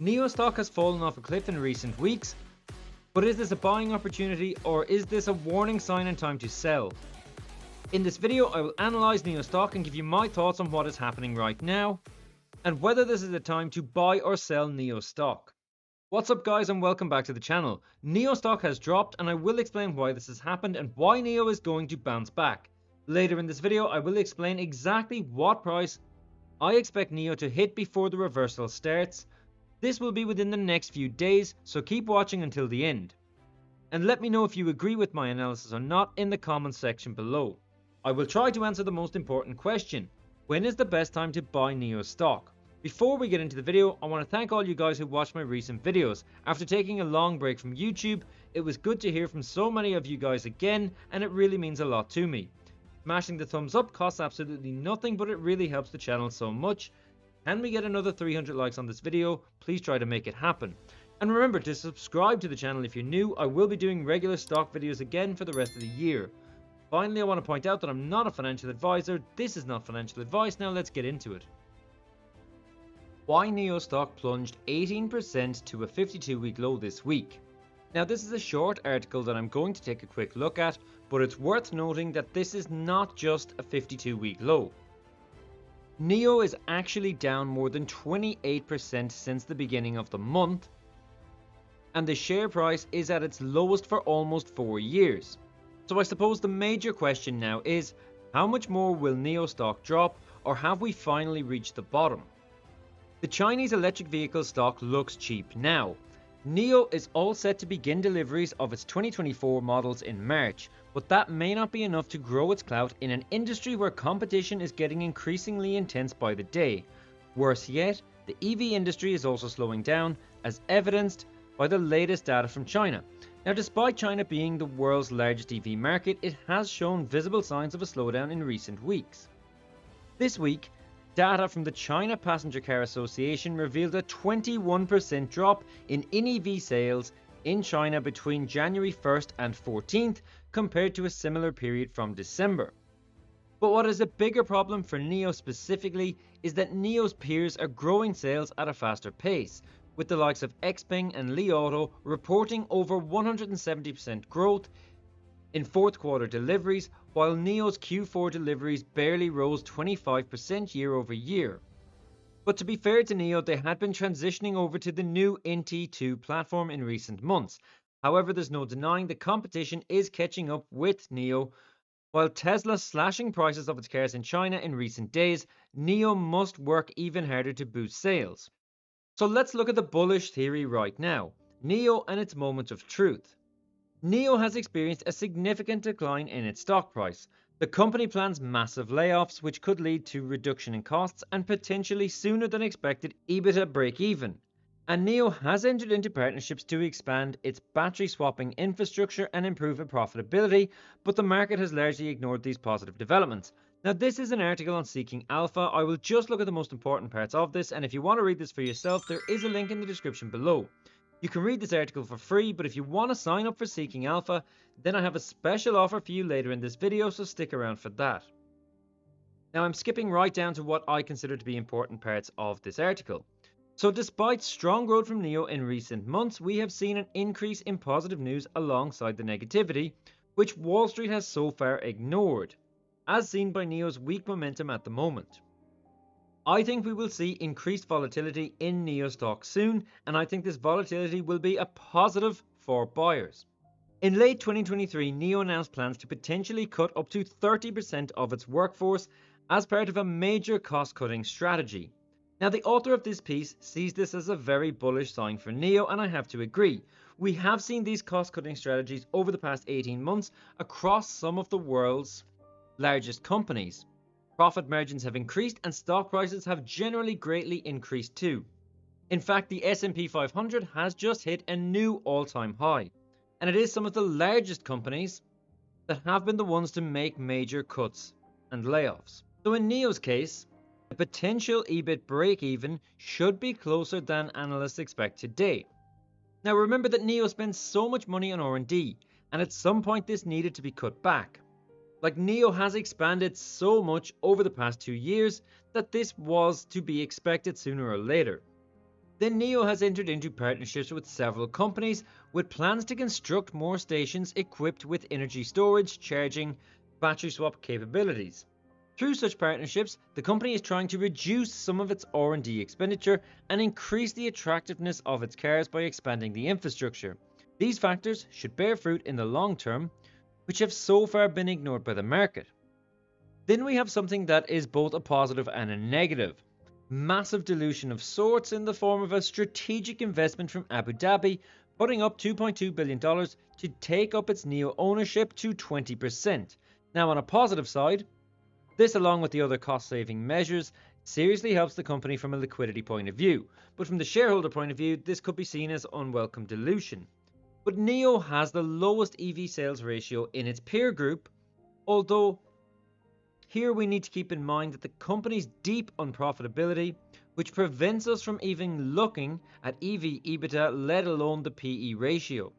NIO stock has fallen off a cliff in recent weeks, but is this a buying opportunity or is this a warning sign and time to sell? In this video, I will analyse NIO stock and give you my thoughts on what is happening right now, and whether this is a time to buy or sell NIO stock. What's up guys, and welcome back to the channel. NIO stock has dropped and I will explain why this has happened and why NIO is going to bounce back. Later in this video, I will explain exactly what price I expect NIO to hit before the reversal starts. This will be within the next few days, so keep watching until the end. And let me know if you agree with my analysis or not in the comments section below. I will try to answer the most important question: when is the best time to buy NIO stock? Before we get into the video, I want to thank all you guys who watched my recent videos. After taking a long break from YouTube, it was good to hear from so many of you guys again, and it really means a lot to me. Smashing the thumbs up costs absolutely nothing, but it really helps the channel so much. Can we get another 300 likes on this video? Please try to make it happen. And remember to subscribe to the channel if you're new. I will be doing regular stock videos again for the rest of the year. Finally, I want to point out that I'm not a financial advisor. This is not financial advice. Now let's get into it. Why NIO stock plunged 18% to a 52-week low this week? Now this is a short article that I'm going to take a quick look at, but it's worth noting that this is not just a 52-week low. NIO is actually down more than 28% since the beginning of the month, and the share price is at its lowest for almost 4 years. So I suppose the major question now is, how much more will NIO stock drop, or have we finally reached the bottom? The Chinese electric vehicle stock looks cheap now. NIO is all set to begin deliveries of its 2024 models in March, but that may not be enough to grow its clout in an industry where competition is getting increasingly intense by the day. Worse yet, the EV industry is also slowing down, as evidenced by the latest data from China. Now, despite China being the world's largest EV market, it has shown visible signs of a slowdown in recent weeks. This week, data from the China Passenger Car Association revealed a 21% drop in NEV sales in China between January 1st and 14th compared to a similar period from December. But what is a bigger problem for NIO specifically is that NIO's peers are growing sales at a faster pace, with the likes of XPeng and Li Auto reporting over 170% growth in fourth quarter deliveries, while NIO's Q4 deliveries barely rose 25% year over year. But to be fair to NIO, they had been transitioning over to the new NT2 platform in recent months. However, there's no denying the competition is catching up with NIO. While Tesla slashing prices of its cars in China in recent days, NIO must work even harder to boost sales. So let's look at the bullish theory right now, NIO and its moment of truth. NIO has experienced a significant decline in its stock price. The company plans massive layoffs, which could lead to reduction in costs and potentially sooner than expected EBITDA break-even. And NIO has entered into partnerships to expand its battery swapping infrastructure and improve its profitability, but the market has largely ignored these positive developments. Now this is an article on Seeking Alpha. I will just look at the most important parts of this, and if you want to read this for yourself, there is a link in the description below. You can read this article for free, but if you want to sign up for Seeking Alpha, then I have a special offer for you later in this video, so stick around for that. Now I'm skipping right down to what I consider to be important parts of this article. So despite strong growth from NIO in recent months, we have seen an increase in positive news alongside the negativity, which Wall Street has so far ignored, as seen by NIO's weak momentum at the moment. I think we will see increased volatility in NIO stock soon, and I think this volatility will be a positive for buyers. In late 2023, NIO announced plans to potentially cut up to 30% of its workforce as part of a major cost-cutting strategy. Now, the author of this piece sees this as a very bullish sign for NIO, and I have to agree. We have seen these cost-cutting strategies over the past 18 months across some of the world's largest companies. Profit margins have increased and stock prices have generally greatly increased too. In fact, the S&P 500 has just hit a new all-time high, and it is some of the largest companies that have been the ones to make major cuts and layoffs. So in NIO's case, the potential EBIT break-even should be closer than analysts expect today. Now remember that NIO spends so much money on R&D, and at some point this needed to be cut back. Like, NIO has expanded so much over the past 2 years that this was to be expected sooner or later. then NIO has entered into partnerships with several companies with plans to construct more stations equipped with energy storage, charging, battery swap capabilities. Through such partnerships, the company is trying to reduce some of its R&D expenditure and increase the attractiveness of its cars by expanding the infrastructure. These factors should bear fruit in the long term, which have so far been ignored by the market. Then we have something that is both a positive and a negative. Massive dilution of sorts in the form of a strategic investment from Abu Dhabi, putting up $2.2 billion to take up its NIO ownership to 20%. Now, on a positive side, this, along with the other cost-saving measures, seriously helps the company from a liquidity point of view. But from the shareholder point of view, this could be seen as unwelcome dilution. But NIO has the lowest EV sales ratio in its peer group, although here we need to keep in mind that the company's deep unprofitability, which prevents us from even looking at EV/EBITDA, let alone the PE ratio.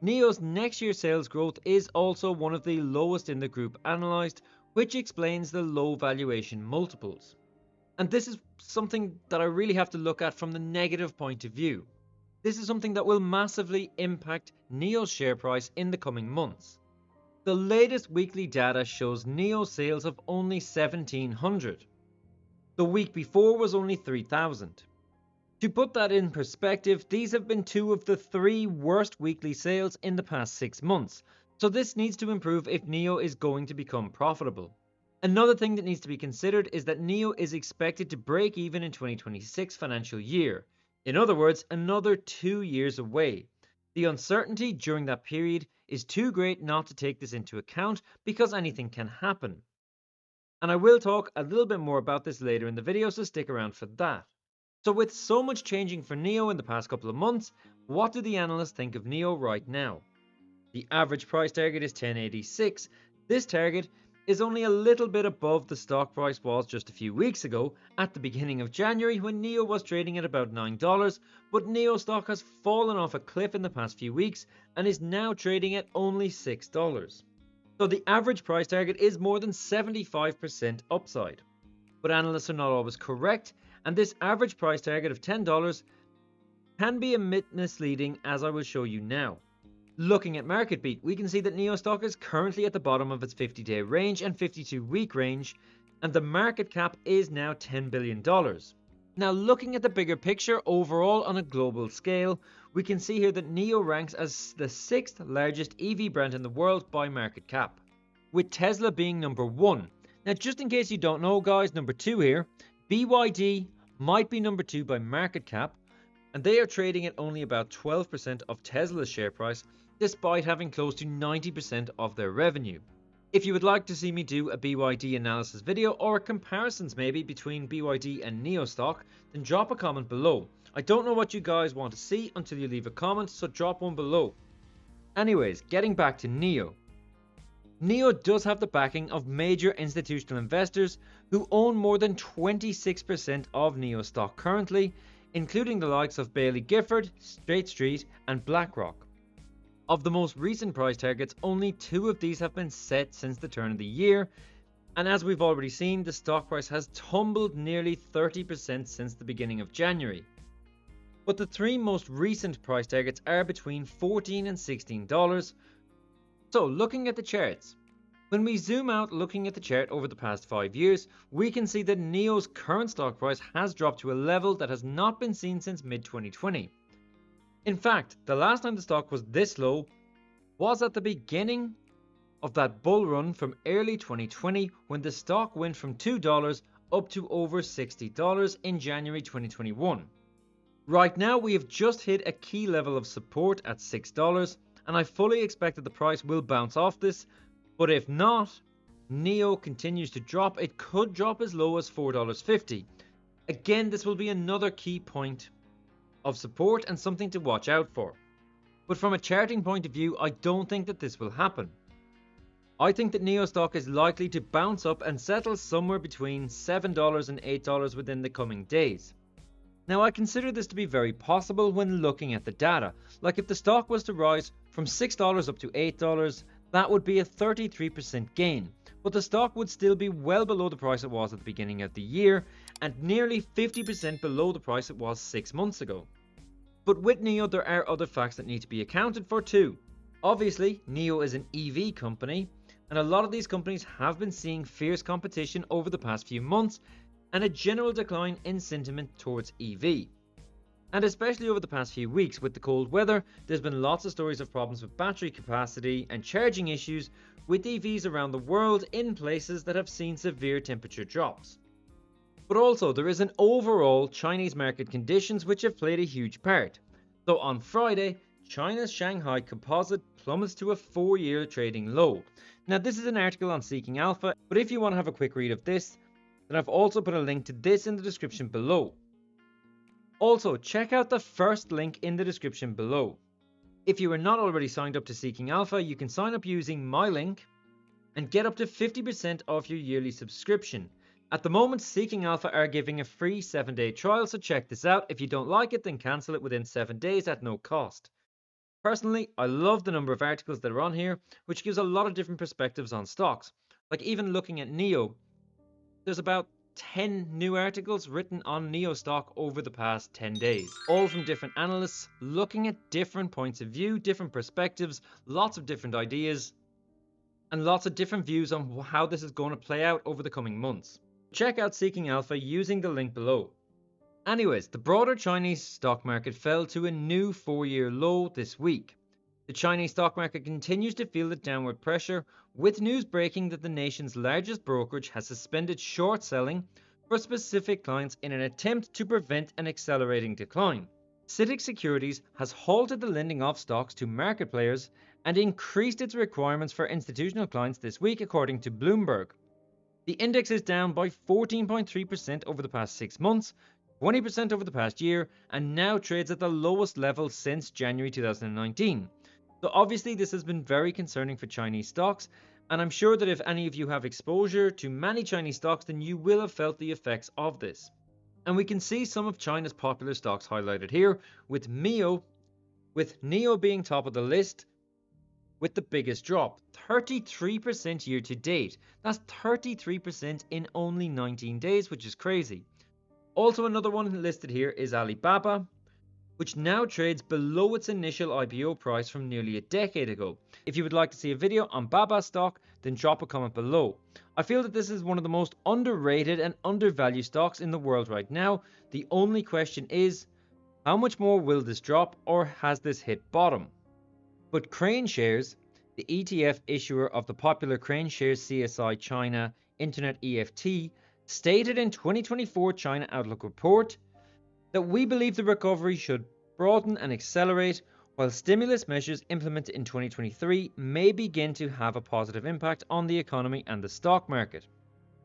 NIO's next year sales growth is also one of the lowest in the group analysed, which explains the low valuation multiples. And this is something that I really have to look at from the negative point of view. This is something that will massively impact NIO's share price in the coming months. The latest weekly data shows NIO sales of only 1,700. The week before was only 3,000. To put that in perspective, these have been two of the three worst weekly sales in the past 6 months, so this needs to improve if NIO is going to become profitable. Another thing that needs to be considered is that NIO is expected to break even in 2026 financial year. In other words, another 2 years away. The uncertainty during that period is too great not to take this into account because anything can happen. And I will talk a little bit more about this later in the video, so stick around for that. So with so much changing for NIO in the past couple of months, what do the analysts think of NIO right now? The average price target is 10.86. This target is only a little bit above the stock price was just a few weeks ago at the beginning of January when NIO was trading at about $9, but NIO stock has fallen off a cliff in the past few weeks and is now trading at only $6. So the average price target is more than 75% upside. But analysts are not always correct, and this average price target of $10 can be a bit misleading, as I will show you now. Looking at market beat, we can see that NIO stock is currently at the bottom of its 50-day range and 52-week range, and the market cap is now $10 billion. Now, looking at the bigger picture overall on a global scale, we can see here that NIO ranks as the 6th largest EV brand in the world by market cap, with Tesla being number 1. Now, just in case you don't know, guys, number 2 here, BYD might be number 2 by market cap, and they are trading at only about 12% of Tesla's share price, despite having close to 90% of their revenue. If you would like to see me do a BYD analysis video or comparisons maybe between BYD and NIO stock, then drop a comment below. I don't know what you guys want to see until you leave a comment, so drop one below. Anyways, getting back to NIO. NIO does have the backing of major institutional investors who own more than 26% of NIO stock currently, including the likes of Baillie Gifford, State Street and BlackRock. Of the most recent price targets, only 2 of these have been set since the turn of the year, and as we've already seen, the stock price has tumbled nearly 30% since the beginning of January. But the 3 most recent price targets are between $14 and $16. So looking at the charts, when we zoom out looking at the chart over the past 5 years, we can see that NIO's current stock price has dropped to a level that has not been seen since mid-2020. In fact, the last time the stock was this low was at the beginning of that bull run from early 2020 when the stock went from $2 up to over $60 in January 2021. Right now we have just hit a key level of support at $6, and I fully expect that the price will bounce off this, but if not, NIO continues to drop. It could drop as low as $4.50. Again, this will be another key point of support and something to watch out for. But from a charting point of view, I don't think that this will happen. I think that NIO stock is likely to bounce up and settle somewhere between $7 and $8 within the coming days. Now, I consider this to be very possible when looking at the data. Like if the stock was to rise from $6 up to $8, that would be a 33% gain. But the stock would still be well below the price it was at the beginning of the year, and nearly 50% below the price it was 6 months ago. But with NIO there are other facts that need to be accounted for too. Obviously, NIO is an EV company, and a lot of these companies have been seeing fierce competition over the past few months and a general decline in sentiment towards EV. And especially over the past few weeks with the cold weather, there's been lots of stories of problems with battery capacity and charging issues with EVs around the world in places that have seen severe temperature drops. But also there is an overall Chinese market conditions which have played a huge part. So on Friday, China's Shanghai Composite plummets to a 4-year trading low. Now this is an article on Seeking Alpha, but if you want to have a quick read of this, then I've also put a link to this in the description below. Also, check out the first link in the description below. If you are not already signed up to Seeking Alpha, you can sign up using my link and get up to 50% off your yearly subscription. At the moment, Seeking Alpha are giving a free 7-day trial, so check this out. If you don't like it, then cancel it within 7 days at no cost. Personally, I love the number of articles that are on here, which gives a lot of different perspectives on stocks. Like even looking at NIO, there's about 10 new articles written on NIO stock over the past 10 days, all from different analysts looking at different points of view, different perspectives, lots of different ideas, and lots of different views on how this is going to play out over the coming months. Check out Seeking Alpha using the link below. Anyways, the broader Chinese stock market fell to a new 4-year low this week. The Chinese stock market continues to feel the downward pressure, with news breaking that the nation's largest brokerage has suspended short selling for specific clients in an attempt to prevent an accelerating decline. CITIC Securities has halted the lending of stocks to market players and increased its requirements for institutional clients this week, according to Bloomberg. The index is down by 14.3% over the past 6 months, 20% over the past year, and now trades at the lowest level since January 2019. So obviously this has been very concerning for Chinese stocks, and I'm sure that if any of you have exposure to many Chinese stocks, then you will have felt the effects of this. And we can see some of China's popular stocks highlighted here, with NIO being top of the list with the biggest drop, 33% year to date. That's 33% in only 19 days, which is crazy. Also another one listed here is Alibaba, which now trades below its initial IPO price from nearly a decade ago. If you would like to see a video on Baba stock, then drop a comment below. I feel that this is one of the most underrated and undervalued stocks in the world right now. The only question is, how much more will this drop, or has this hit bottom? But Crane Shares, the ETF issuer of the popular Crane Shares CSI China Internet EFT, stated in 2024 China Outlook report that we believe the recovery should broaden and accelerate, while stimulus measures implemented in 2023 may begin to have a positive impact on the economy and the stock market.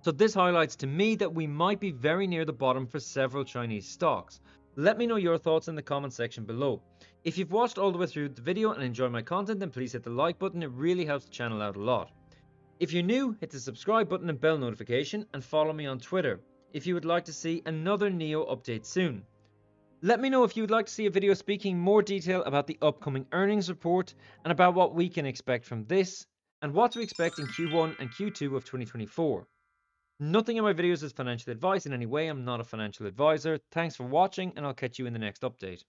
So this highlights to me that we might be very near the bottom for several Chinese stocks. Let me know your thoughts in the comment section below. If you've watched all the way through the video and enjoy my content, then please hit the like button. It really helps the channel out a lot. If you're new, hit the subscribe button and bell notification, and follow me on Twitter if you would like to see another NIO update soon. Let me know if you would like to see a video speaking more detail about the upcoming earnings report and about what we can expect from this and what to expect in Q1 and Q2 of 2024. Nothing in my videos is financial advice in any way. I'm not a financial advisor. Thanks for watching, and I'll catch you in the next update.